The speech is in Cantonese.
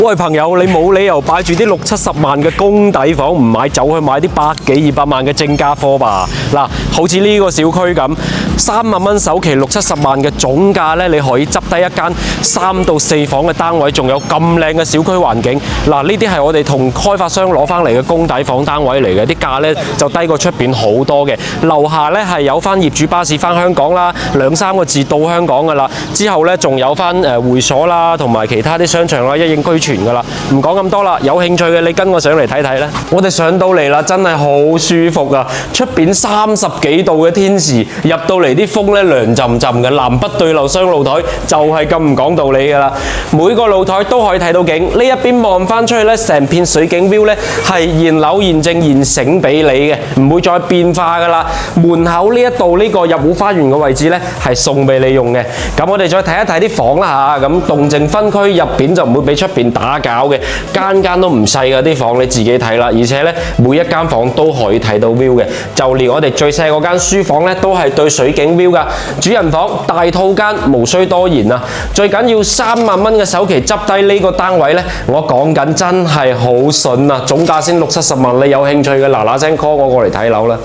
喂，朋友，你冇理由擺住啲60-70萬嘅公底房唔買，走去買啲100幾200萬嘅正價貨吧？嗱，好似呢個小區咁，3萬蚊首期60-70萬嘅總價呢，你可以執低一間3到4房嘅單位，仲有咁靚嘅小區環境。嗱，呢啲係我哋同開發商攞翻嚟嘅公底房單位嚟嘅，啲價呢就低過出邊好多嘅。樓下呢係有翻業主巴士翻香港啦，2-3個字到香港噶啦。之後呢仲有翻會所啦，同埋其他啲商場啦，一應俱全噶啦。唔講咁多啦，有興趣嘅你跟我上嚟睇睇啦。我哋上到嚟啦，真係好舒服啊！出邊30幾度嘅天時，入到嚟啲風呢涼浸浸嘅，南北對流雙露台就係咁唔講道理噶啦。每個露台都可以睇到景，呢一邊望翻出去呢，成片水景 view 呢係現樓現正現成俾你嘅，唔會再變化噶啦。門口呢一度呢個入戶花園嘅位置呢係送俾你用嘅。咁我哋再睇一睇啲房啦嚇，咁動靜分區入邊就唔會俾出邊打攪嘅，間間都唔細嘅啲房，你自己睇啦。而且呢，每一間房都可以睇到 view 嘅，就連我哋最細嗰間書房呢都係對水景 view 噶。主人房大套間，無需多言啊。最緊要3萬蚊嘅首期執低呢個單位呢，我講緊真係好筍啊！總價先60-70萬，你有興趣嘅嗱嗱聲 call 我過嚟睇樓啦。